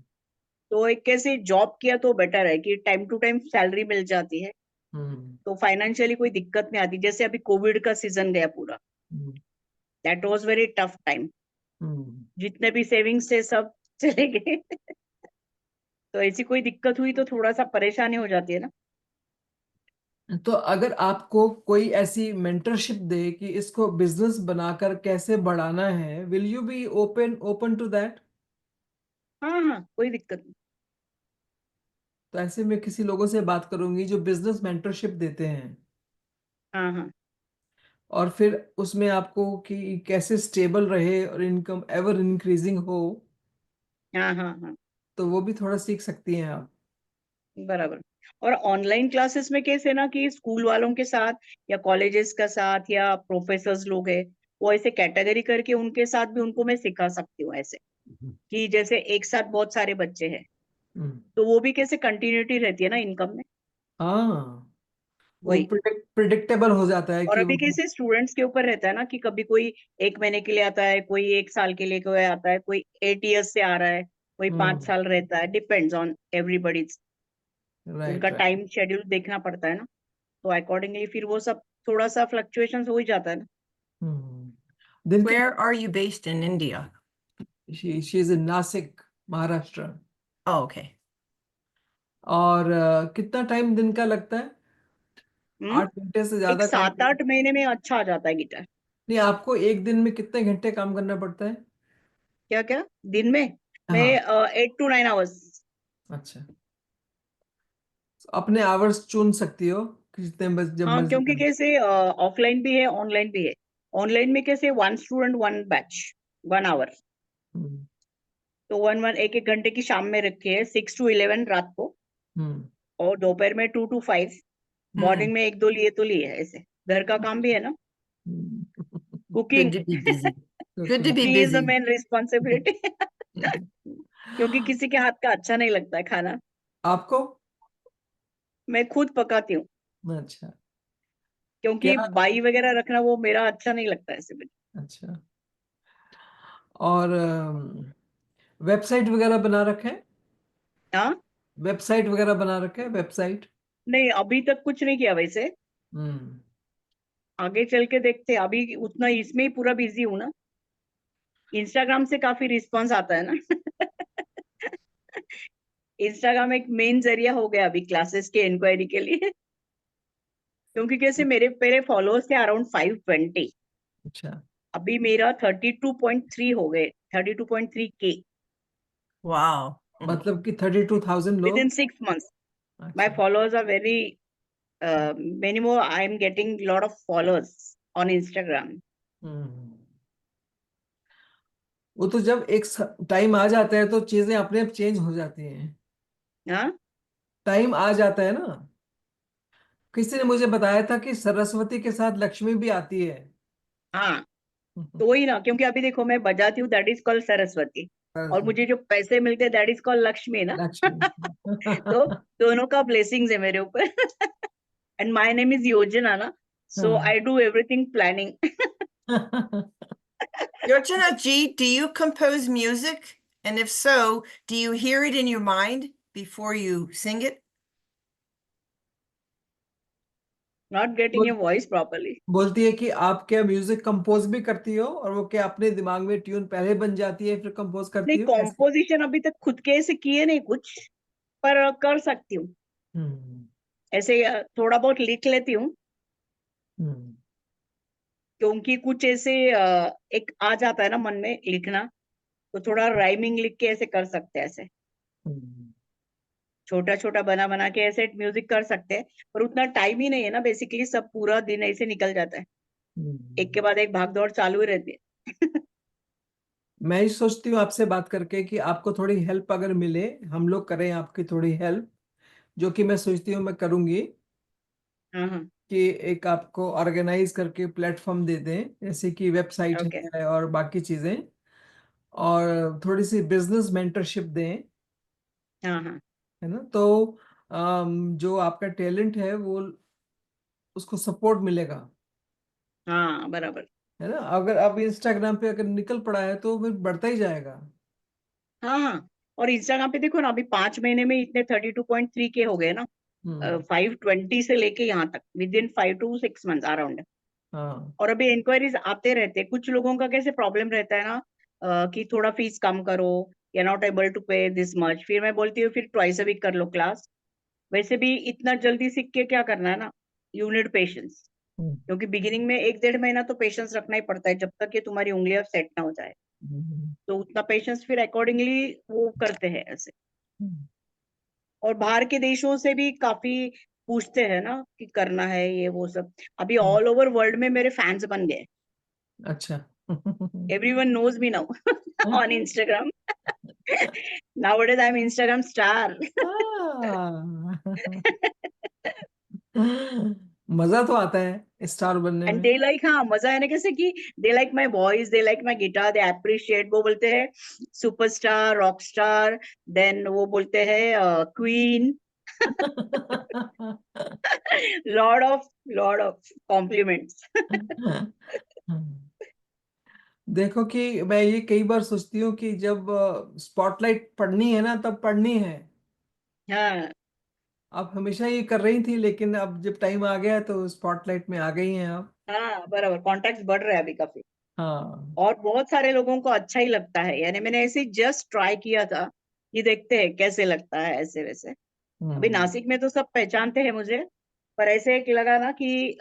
Speaker 2: तो एक कैसे जॉब किया तो बेटर है कि टाइम टू टाइम सैलरी मिल जाती है,
Speaker 1: हम्म।
Speaker 2: तो फाइनेंशियली कोई दिक्कत नहीं आती। जैसे अभी कोविड का सीजन गया पूरा,
Speaker 1: hmm.
Speaker 2: That was very tough time.
Speaker 1: Hmm.
Speaker 2: जितने भी सेविंग्स थे सब चले गए। तो ऐसी कोई दिक्कत हुई तो थोड़ा सा परेशानी हो जाती है ना।
Speaker 1: तो अगर आपको कोई ऐसी मेंटरशिप दे कि इसको बिजनेस बनाकर कैसे बढ़ाना है, will you be open open to that?
Speaker 2: हाँ हाँ, कोई दिक्कत नहीं।
Speaker 1: तो ऐसे में किसी लोगों से बात करूंगी जो बिजनेस मेंटरशिप देते हैं,
Speaker 2: हाँ हाँ
Speaker 1: और फिर उसमें आपको कि कैसे स्टेबल रहे और इनकम एवर इंक्रीजिंग हो,
Speaker 2: हाँ हाँ हाँ,
Speaker 1: तो वो भी थोड़ा सीख सकती हैं आप।
Speaker 2: बराबर। और ऑनलाइन क्लासेस में कैसे ना, कि स्कूल वालों के साथ या कॉलेजेस का साथ या प्रोफेसर्स लोग हैं, वो ऐसे कैटेगरी करके उनके साथ भी उनको मैं सिखा सकती हूँ। ऐसे कि जैसे एक साथ बहुत सारे बच्चे हैं,
Speaker 1: हम्म।
Speaker 2: तो वो भी कैसे कंटिन्यूटी रहती है ना इनकम में।
Speaker 1: हाँ, वो
Speaker 2: वही।
Speaker 1: प्रिडिक्टेबल हो जाता है
Speaker 2: और
Speaker 1: कि
Speaker 2: अभी
Speaker 1: उनको।
Speaker 2: कैसे स्टूडेंट्स के ऊपर रहता है ना, कि कभी कोई 1 महीने के लिए आता है, कोई 1 साल के लिए कोई आता है, कोई 8 ईयर्स से आ रहा है, कोई 5 साल रहता है। Depends on everybody's. उनका
Speaker 1: राइट, राइट।
Speaker 2: टाइम शेड्यूल देखना पड़ता है ना, तो अकॉर्डिंगली फिर वो सब थोड़ा सा फ्लक्चुएशन हो ही जाता है ना।
Speaker 1: दिन के
Speaker 3: Where are you based in India?
Speaker 1: She is in Nashik, Maharashtra.
Speaker 3: Oh, okay.
Speaker 1: और कितना टाइम दिन का लगता है?
Speaker 2: हम्म।
Speaker 1: 8 घंटे से
Speaker 2: एक
Speaker 1: ज्यादा काम?
Speaker 2: 7 8 महीने में अच्छा आ जाता है गिटार।
Speaker 1: नहीं, आपको एक दिन में कितने घंटे काम करना पड़ता है?
Speaker 2: क्या क्या? दिन में मैं
Speaker 1: हाँ।
Speaker 2: 8 to 9 आवर्स।
Speaker 1: अच्छा, तो अपने आवर्स चुन सकती हो कि जितने जब
Speaker 2: हाँ,
Speaker 1: मर्जी
Speaker 2: क्योंकि
Speaker 1: कर।
Speaker 2: कैसे ऑफलाइन भी है ऑनलाइन भी है। ऑनलाइन में कैसे 1 स्टूडेंट 1 बैच, 1 आवर।
Speaker 1: हम्म।
Speaker 2: तो 1 1 घंटे की शाम में रखी है, 6 to 11 रात को,
Speaker 1: हम्म
Speaker 2: और दोपहर में 2 to 5, मॉर्निंग में 1 2 लिए तो लिए, ऐसे घर का काम भी है ना,
Speaker 3: Good
Speaker 2: cooking.
Speaker 3: to be busy. Good to be
Speaker 2: cooking is the
Speaker 3: busy.
Speaker 2: Main responsibility. क्योंकि किसी के हाथ का अच्छा नहीं लगता है खाना,
Speaker 1: आपको?
Speaker 2: मैं खुद पकाती हूँ,
Speaker 1: अच्छा।
Speaker 2: क्योंकि
Speaker 1: क्या?
Speaker 2: बाई वगैरह रखना वो मेरा अच्छा नहीं लगता ऐसे में।
Speaker 1: अच्छा। और वेबसाइट वगैरह बना रखे हैं?
Speaker 2: हाँ,
Speaker 1: वेबसाइट वगैरह बना रखे हैं, वेबसाइट?
Speaker 2: नहीं अभी तक कुछ नहीं किया वैसे,
Speaker 1: हम्म
Speaker 2: आगे चल के देखते हैं, अभी उतना इसमें ही पूरा बिजी हूँ ना, इंस्टाग्राम से काफी रिस्पॉन्स आता है ना। इंस्टाग्राम एक मेन जरिया हो गया अभी क्लासेस के इंक्वायरी के लिए। क्योंकि कैसे मेरे पहले फॉलोअर्स थे अराउंड 520,
Speaker 1: अच्छा।
Speaker 2: अभी मेरा 32.3 हो गए, 32.3 के
Speaker 3: Wow.
Speaker 1: मतलब कि 32,000
Speaker 2: विद इन
Speaker 1: लोग?
Speaker 2: 6 months। माई
Speaker 1: अच्छा।
Speaker 2: Followers are very many more. I am getting lot of followers on Instagram.
Speaker 1: हम्म वो तो जब एक टाइम आ जाता है तो चीजें अपने आप चेंज हो जाती हैं।
Speaker 2: हाँ
Speaker 1: टाइम आ जाता है ना। किसी ने मुझे बताया था कि सरस्वती के साथ लक्ष्मी भी आती है।
Speaker 2: हाँ, तो वही ना, क्योंकि अभी देखो मैं बजाती हूँ, दैट इज कॉल्ड सरस्वती, और
Speaker 1: सरस्वती,
Speaker 2: मुझे जो पैसे मिलते हैं दैट इज कॉल्ड लक्ष्मी ना।
Speaker 1: लक्ष्मी।
Speaker 2: तो दोनों का ब्लेसिंग्स है मेरे ऊपर। एंड माय नेम इज योजना ना, सो
Speaker 1: हाँ।
Speaker 2: I do everything planning.
Speaker 3: Yorchana G, do you compose music? And if so, do you hear it in your mind before you sing it?
Speaker 2: Not getting your voice properly.
Speaker 1: बोलती है कि आप क्या music compose भी करती हो, और वो क्या अपने दिमाग में ट्यून पहले बन जाती है फिर कंपोज
Speaker 2: नहीं,
Speaker 1: करती हो, कैसे?
Speaker 2: कॉम्पोजिशन अभी तक खुद के ऐसे किए नहीं कुछ, पर कर सकती हूँ
Speaker 1: हम्म
Speaker 2: ऐसे, थोड़ा बहुत लिख लेती हूँ,
Speaker 1: हम्म
Speaker 2: क्योंकि कुछ ऐसे एक आ जाता है ना मन में लिखना, तो थोड़ा राइमिंग लिख के ऐसे कर सकते हैं, ऐसे
Speaker 1: हम्म
Speaker 2: छोटा छोटा बना बना के ऐसे म्यूजिक कर सकते हैं, पर उतना टाइम ही नहीं है ना, बेसिकली सब पूरा दिन ऐसे निकल जाता है, एक के
Speaker 1: हम्म।
Speaker 2: बाद एक भाग दौड़ चालू ही रहती है।
Speaker 1: मैं ही सोचती हूँ आपसे बात करके कि आपको थोड़ी हेल्प अगर मिले, हम लोग करें आपकी थोड़ी हेल्प, जो कि मैं सोचती हूँ मैं करूंगी,
Speaker 2: हाँ हाँ,
Speaker 1: कि एक आपको ऑर्गेनाइज करके प्लेटफॉर्म दे दें, जैसे कि वेबसाइट
Speaker 2: ओके,
Speaker 1: है और बाकी चीजें, और थोड़ी सी बिजनेस मेंटरशिप दें,
Speaker 2: हाँ हाँ
Speaker 1: है ना? तो जो आपका टैलेंट है वो, उसको सपोर्ट मिलेगा,
Speaker 2: हाँ, बराबर।
Speaker 1: है ना? अगर आप इंस्टाग्राम पे अगर निकल पड़ा है तो फिर बढ़ता ही जाएगा।
Speaker 2: हाँ हाँ, और इंस्टाग्राम पे देखो ना, अभी 5 महीने में इतने 32.3 के हो गए ना,
Speaker 1: हम्म
Speaker 2: 520 से लेके यहाँ तक, with in 5 to 6 months around.
Speaker 1: हाँ।
Speaker 2: और अभी इंक्वायरीज आते रहते हैं, कुछ लोगों का कैसे प्रॉब्लम रहता है ना, कि थोड़ा फीस कम करो, या नॉट एबल टू पे दिस मच, फिर मैं बोलती हूँ फिर ट्वाइस अ वीक कर लो क्लास। वैसे भी इतना जल्दी सीख के क्या करना है ना, यू नीड पेशेंस,
Speaker 1: हम्म,
Speaker 2: क्योंकि बिगिनिंग में 1 1.5 महीना तो पेशेंस रखना ही पड़ता है, जब तक ये तुम्हारी उंगलियां सेट ना हो जाए,
Speaker 1: हम्म,
Speaker 2: तो उतना पेशेंस फिर अकॉर्डिंगली वो करते हैं ऐसे।
Speaker 1: हम्म,
Speaker 2: और बाहर के देशों से भी काफी पूछते हैं ना कि करना है ये वो सब, अभी ऑल ओवर वर्ल्ड में मेरे फैंस बन गए,
Speaker 1: अच्छा।
Speaker 2: everyone knows me now on Instagram. Nowadays I'm Instagram star.
Speaker 1: मजा तो आता है स्टार बनने
Speaker 2: And
Speaker 1: में।
Speaker 2: they like, हाँ मजा है ना, कैसे कि they like my voice, they like my guitar, they appreciate, वो बोलते हैं सुपरस्टार, रॉक स्टार, देन वो बोलते हैं क्वीन। Lord of compliments.
Speaker 1: देखो कि मैं ये कई बार सोचती हूँ कि जब स्पॉटलाइट पढ़नी है ना तब पढ़नी है।
Speaker 2: हाँ
Speaker 1: आप हमेशा ये कर रही थी, लेकिन अब जब टाइम आ गया तो स्पॉटलाइट में आ गई हैं आप।
Speaker 2: हाँ, बराबर, कॉन्टेक्ट बढ़ रहा है अभी काफी,
Speaker 1: हाँ।
Speaker 2: और बहुत सारे लोगों को अच्छा ही लगता है, यानी मैंने ऐसे जस्ट ट्राई किया था, ये देखते हैं कैसे लगता है ऐसे वैसे। अभी
Speaker 1: हम्म
Speaker 2: नासिक में तो सब पहचानते हैं मुझे, पर ऐसे एक लगा ना कि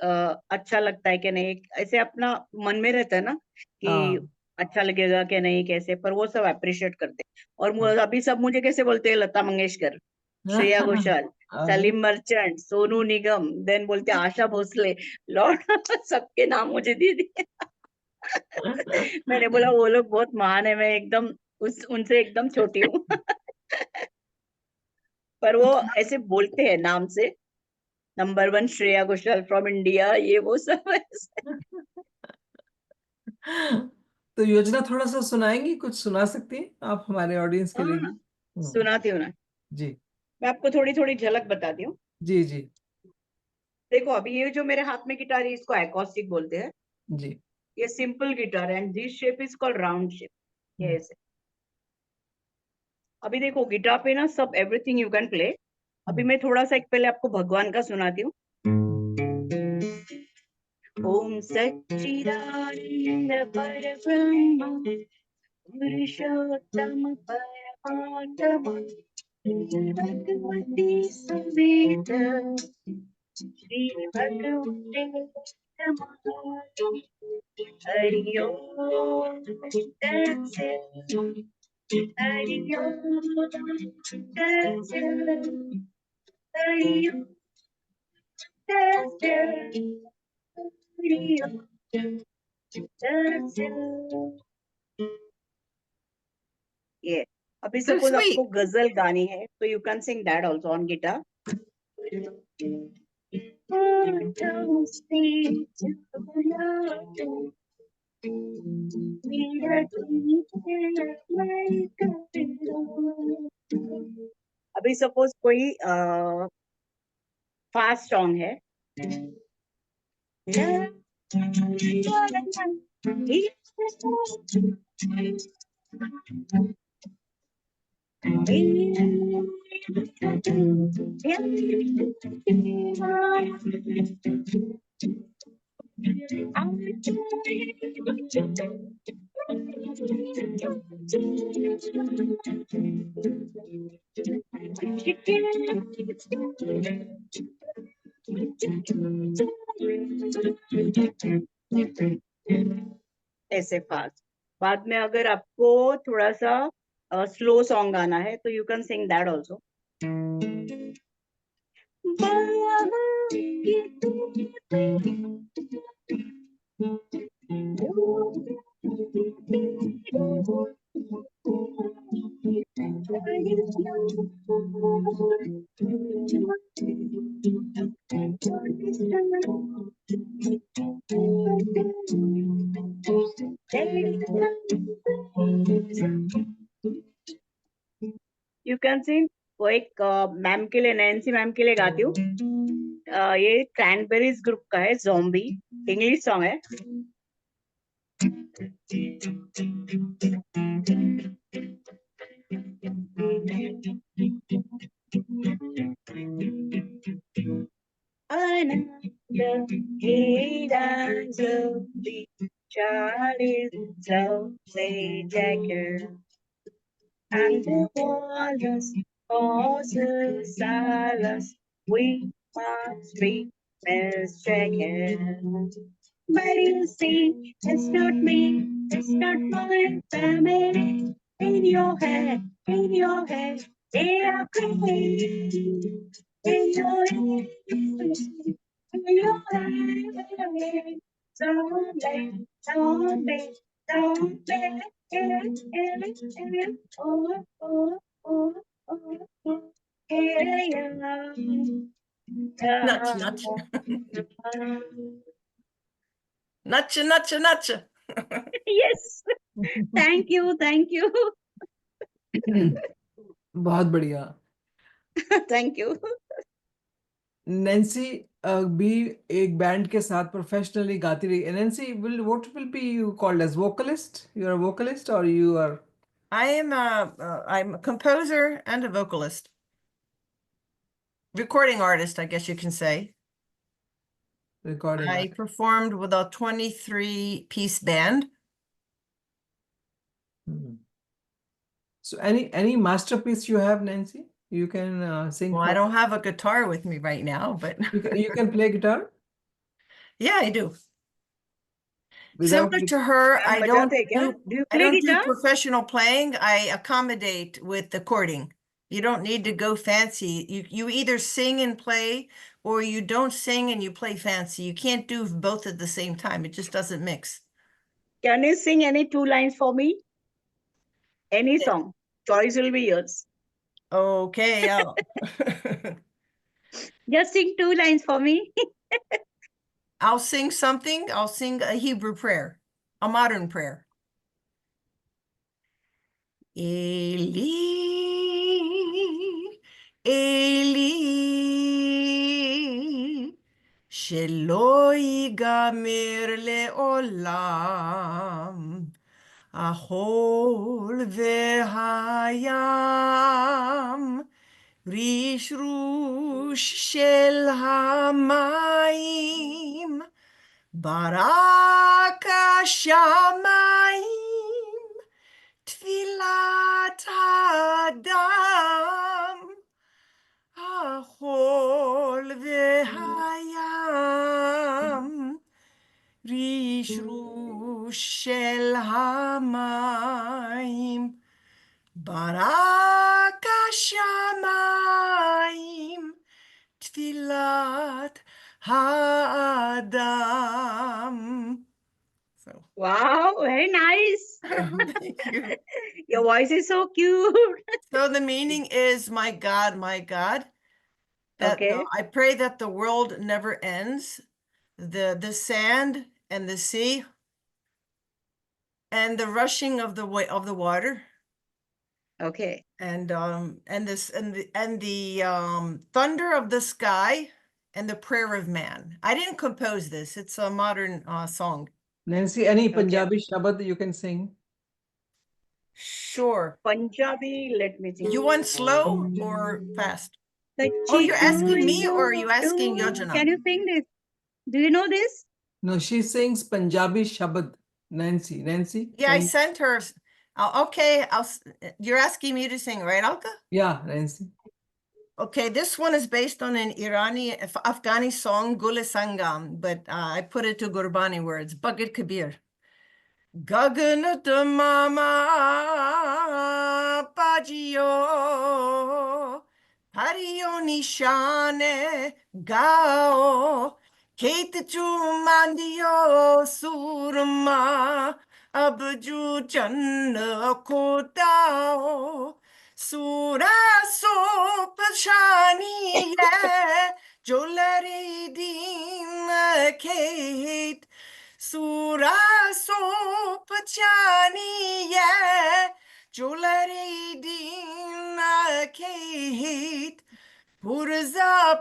Speaker 2: अच्छा लगता है कि नहीं, ऐसे अपना मन में रहता है ना कि
Speaker 1: हाँ।
Speaker 2: अच्छा लगेगा कि नहीं कैसे, पर वो सब अप्रिशिएट करते हैं। और अभी सब मुझे कैसे बोलते हैं, लता मंगेशकर, श्रेया घोषाल,
Speaker 1: अरे।
Speaker 2: सलीम मर्चेंट, सोनू निगम, देन बोलते हैं आशा भोसले, लॉर्ड। सबके नाम मुझे दे दिए। मैंने बोला वो लोग बहुत महान है, मैं एकदम उनसे एकदम छोटी हूँ। पर वो ऐसे बोलते हैं नाम से, number 1 Shreya Ghoshal from India, ये वो सब ऐसे।
Speaker 1: तो योजना थोड़ा सा सुनाएंगी, कुछ सुना सकती हैं आप हमारे ऑडियंस के लिए भी?
Speaker 2: हाँ, सुनाती हूँ ना।
Speaker 1: जी
Speaker 2: मैं आपको थोड़ी थोड़ी झलक बताती हूँ।
Speaker 1: जी जी
Speaker 2: देखो, अभी ये जो मेरे हाथ में गिटार है, इसको एकॉस्टिक बोलते हैं।
Speaker 1: जी।
Speaker 2: ये सिंपल गिटार है, and this shape is called round shape. ये ऐसे। अभी देखो, गिटार पे ना सब एवरीथिंग यू कैन प्ले। अभी मैं थोड़ा सा एक पहले आपको भगवान का सुनाती हूँ। ओम सच्चिदानंद परब्रह्म पुरुषोत्तम परमात्मा भगवती समेत श्री भगवते नमः। हरि ओम तत्सत्। हरि ओम तत्सत्। हरि ओम तत्सत्। हरि ओम तत्सत्। ये अभी
Speaker 3: So
Speaker 2: सपोज आपको
Speaker 3: sweet.
Speaker 2: गजल गानी है, तो you can sing that also on guitar. अभी सपोज कोई फास्ट सॉन्ग है। ऐसे फास्ट। बाद में अगर आपको थोड़ा सा स्लो सॉन्ग गाना है, तो you can sing that also. You can sing. वो एक मैम के लिए, नैन्सी मैम के लिए गाती हूँ। ये क्रैनबेरीज ग्रुप का है, ज़ॉम्बी, इंग्लिश सॉन्ग है। Charlie's lovely jacket and the Wallace horses Silas, we must be mistaken. But you see, it's not me, it's not my family. In your head, they are crazy. In your head, in your head, zombie, zombie, zombie. Oh, oh, oh, oh, oh, yeah.
Speaker 3: Nutcha, nutcha. Nutcha, nutcha, nutcha.
Speaker 2: Yes, thank you, thank you,
Speaker 1: बहुत बढ़िया।
Speaker 2: thank you.
Speaker 1: Nancy भी एक band के साथ professionally गाती रही। Nancy, what will be you called as vocalist? You are vocalist और you are?
Speaker 3: I'm a composer and a vocalist. Recording artist, I guess you can say.
Speaker 1: Recording
Speaker 3: I performed with a 23-piece band.
Speaker 1: So any masterpiece you have, Nancy? You can sing
Speaker 3: Well,
Speaker 1: for
Speaker 3: I don't have a guitar with me right now, but
Speaker 1: you can play guitar
Speaker 3: yeah, I do.
Speaker 1: without
Speaker 3: Similar to her,
Speaker 2: आप बजाते हैं क्या? Do you
Speaker 3: I
Speaker 2: play
Speaker 3: don't do
Speaker 2: guitar?
Speaker 3: professional playing. I accommodate with the chording. You don't need to go fancy. You either sing and play, or you don't sing and you play fancy. You can't do both at the same time. It just doesn't mix.
Speaker 2: Can you sing any 2 lines for me? Any song. Choice will be yours.
Speaker 3: Okay.
Speaker 2: Just sing 2 lines for me.
Speaker 3: I'll sing something. I'll sing a Hebrew prayer, a modern prayer. Eli, Eli, shelo yigamer leolam, ahol vehayam, rish rush shel hamayim, barak hashamayim, tfilat adam, החול והים, רשרוש של המים, ברק השמיים, תפילת האדם. So,
Speaker 2: Wow, very nice.
Speaker 3: thank you.
Speaker 2: Your voice is so cute.
Speaker 3: So the meaning is, my God, that
Speaker 2: Okay.
Speaker 3: I pray that the world never ends. The sand and the sea and the rushing of the water
Speaker 2: Okay.
Speaker 3: and the thunder of the sky and the prayer of man. I didn't compose this. It's a modern song.
Speaker 1: Nancy, any
Speaker 2: Okay.
Speaker 1: Punjabi Shabad you can sing?
Speaker 3: Sure.
Speaker 2: Punjabi, let me think.
Speaker 3: You want slow or fast? Oh,
Speaker 2: Kachi
Speaker 3: you're asking me
Speaker 2: Turi
Speaker 3: or are you asking
Speaker 2: Turi.
Speaker 3: Yojana?
Speaker 2: Can you sing this? Do you know this?
Speaker 1: No, she sings Punjabi Shabad. Nancy,
Speaker 3: Yeah, I
Speaker 1: can you-
Speaker 3: sent her. Okay, you're asking me to sing, right, Alka?
Speaker 1: Yeah, Nancy.
Speaker 3: Okay, this one is based on an Afghani song, Gule Sangam, but I put it to Gurbani words. Bhagat Kabir. Gagan mama pajiyo, hariyo nishane gao, Kate chumandiyo surma, abju channa kodao, Sura so pashani ye, jolari din Kate. Sura so pachani ye, jolari din Kate. Purza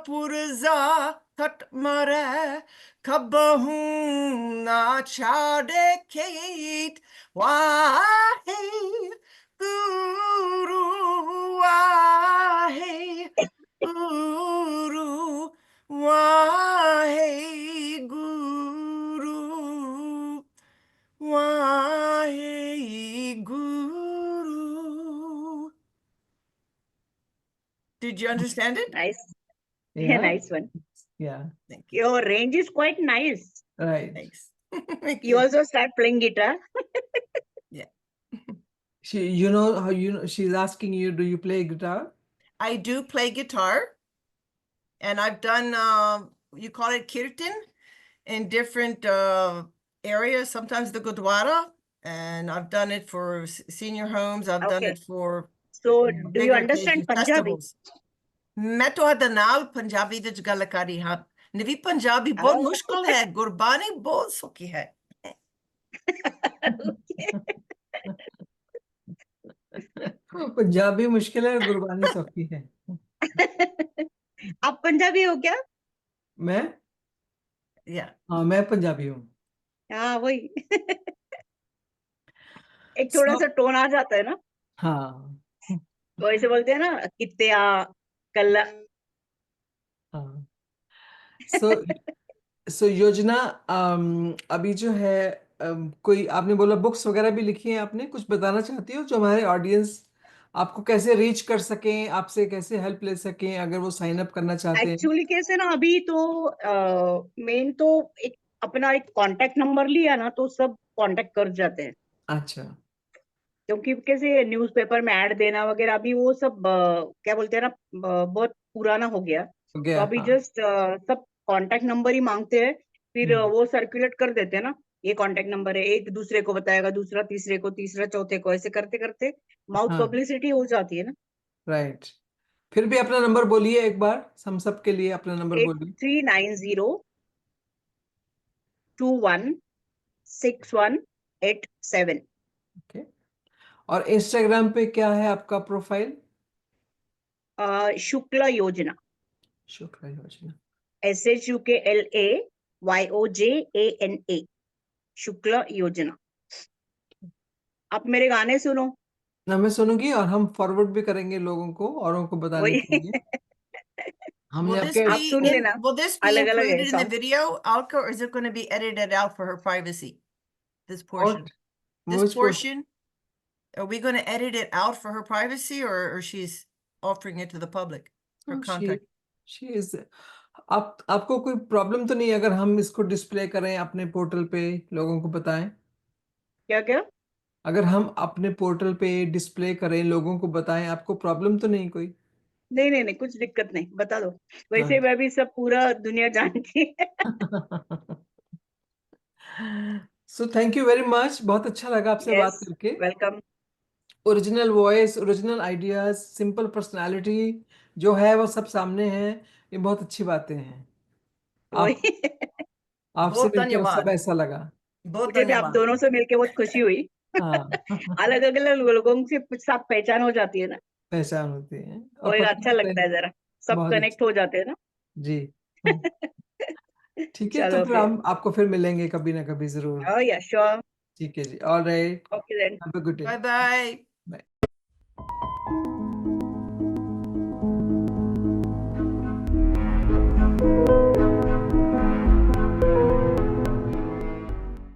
Speaker 3: tat mare, kabahun na chade Kate. Wahe guru, wahe guru, wahe guru, wahe guru. Did you understand it?
Speaker 2: Nice.
Speaker 1: Yeah,
Speaker 2: Nice one.
Speaker 1: yeah,
Speaker 3: Thank you.
Speaker 2: Your range is quite nice.
Speaker 1: right.
Speaker 3: Thanks. Thank
Speaker 2: You also start playing guitar.
Speaker 1: You know how she's asking you, do you play guitar?
Speaker 3: I do play guitar, and I've done you call it kirtan in different areas. Sometimes the Gurdwara, and I've done it for senior homes. I've done
Speaker 2: Okay.
Speaker 3: it for
Speaker 2: So, do you
Speaker 3: bigger
Speaker 2: understand
Speaker 3: occasions,
Speaker 2: Punjabi?
Speaker 3: festivals. मैं ਤੁਹਾਡੇ ਨਾਲ ਪੰਜਾਬੀ ਵਿੱਚ ਗੱਲ ਕਰ ਰਹੀ ਹਾਂ ਨਵੀ ਪੰਜਾਬੀ ਬਹੁਤ
Speaker 2: Oh.
Speaker 3: ਮੁਸ਼ਕਲ ਹੈ ਗੁਰਬਾਣੀ ਬਹੁਤ ਸੌਖੀ ਹੈ
Speaker 1: पंजाबी मुश्किल है, गुरबानी सौखी है.
Speaker 2: आप पंजाबी हो क्या?
Speaker 1: मैं
Speaker 3: yeah
Speaker 1: हाँ, मैं पंजाबी हूँ.
Speaker 2: हाँ, वही. एक थोड़ा सा टोन आ जाता है ना.
Speaker 1: हाँ,
Speaker 2: तो ऐसे बोलते हैं ना कित्ते आ कल्ला.
Speaker 1: हाँ. So योजना अभी जो है कोई आपने बोला बुक्स वगैरह भी लिखी हैं आपने, कुछ बताना चाहती हो जो हमारे ऑडियंस आपको कैसे रीच कर सकें, आपसे कैसे हेल्प ले सकें अगर वो साइन अप करना चाहते हैं?
Speaker 2: एक्चुअली कैसे ना अभी तो मेन तो एक अपना एक कांटेक्ट नंबर लिया ना तो सब कांटेक्ट कर जाते हैं.
Speaker 1: अच्छा.
Speaker 2: क्योंकि कैसे न्यूज़पेपर में ऐड देना वगैरह अभी वो सब क्या बोलते हैं ना बहुत पुराना हो गया.
Speaker 1: हो
Speaker 2: तो
Speaker 1: गया.
Speaker 2: अभी
Speaker 1: हाँ.
Speaker 2: जस्ट सब कांटेक्ट नंबर ही मांगते हैं फिर वो सर्कुलेट कर देते हैं ना. ये कांटेक्ट नंबर है, एक दूसरे को बताएगा, दूसरा तीसरे को, तीसरा चौथे को, ऐसे करते करते माउथ
Speaker 1: हाँ
Speaker 2: पब्लिसिटी हो जाती है ना।
Speaker 1: राइट। फिर भी अपना नंबर बोलिए एक बार, हम सब के लिए अपना नंबर बोलिए।
Speaker 2: 8390216187।
Speaker 1: ओके। और इंस्टाग्राम पे क्या है आपका प्रोफाइल?
Speaker 2: शुक्ला योजना,
Speaker 1: शुक्ला योजना।
Speaker 2: SHUKLAYOJANA, शुक्ला योजना। आप मेरे गाने सुनो।
Speaker 1: ना मैं सुनूंगी, और हम फॉरवर्ड भी करेंगे लोगों को, औरों को बताने
Speaker 2: वही
Speaker 1: के लिए। हमने
Speaker 3: Will this
Speaker 1: आपके
Speaker 2: आप सुन
Speaker 3: be
Speaker 2: लेना,
Speaker 3: will this be
Speaker 2: अलग अलग है
Speaker 3: included in the
Speaker 2: song.
Speaker 3: video, Alka, or is it going to be edited out for her privacy? This portion.
Speaker 1: और
Speaker 3: This
Speaker 1: मुझको
Speaker 3: portion, are we going to edit it out for her privacy, or she's offering it to the public for contact?
Speaker 1: She is, आप आपको कोई problem तो नहीं अगर हम इसको डिस्प्ले करें अपने पोर्टल पे, लोगों को बताएं?
Speaker 2: क्या क्या?
Speaker 1: अगर हम अपने पोर्टल पे डिस्प्ले करें, लोगों को बताएं, आपको प्रॉब्लम तो नहीं कोई?
Speaker 2: नहीं नहीं नहीं, कुछ दिक्कत नहीं, बता दो। वैसे
Speaker 1: हाँ।
Speaker 2: मैं भी सब पूरा दुनिया जानती है।
Speaker 1: So thank you very much, बहुत अच्छा लगा आपसे बात
Speaker 2: यस,
Speaker 1: करके।
Speaker 2: Welcome.
Speaker 1: Original voice, original ideas, simple personality जो है वो सब सामने है। ये बहुत अच्छी बातें हैं। आप,
Speaker 2: वही।
Speaker 1: आपसे
Speaker 3: Both
Speaker 1: मिलकर सब
Speaker 3: धन्यवाद.
Speaker 1: ऐसा लगा।
Speaker 3: Both
Speaker 2: मुझे भी आप
Speaker 3: धन्यवाद.
Speaker 2: दोनों से मिलके बहुत खुशी हुई।
Speaker 1: हाँ।
Speaker 2: अलग अलग लोगों से साथ पहचान हो जाती है ना,
Speaker 1: पहचान होती है
Speaker 2: वो
Speaker 1: और
Speaker 2: एक
Speaker 1: पता
Speaker 2: अच्छा
Speaker 1: लगता है।
Speaker 2: लगता है, जरा सब
Speaker 1: बहुत
Speaker 2: कनेक्ट
Speaker 1: अच्छा।
Speaker 2: हो जाते हैं ना।
Speaker 1: जी। हाँ। ठीक है, तो
Speaker 2: चलो
Speaker 1: फिर
Speaker 2: फिर।
Speaker 1: हम आपको फिर मिलेंगे कभी ना कभी जरूर।
Speaker 2: ओह या श्योर।
Speaker 1: ठीक है जी, all right,
Speaker 2: okay then.
Speaker 1: Have a good day.
Speaker 3: Bye bye.
Speaker 1: Bye.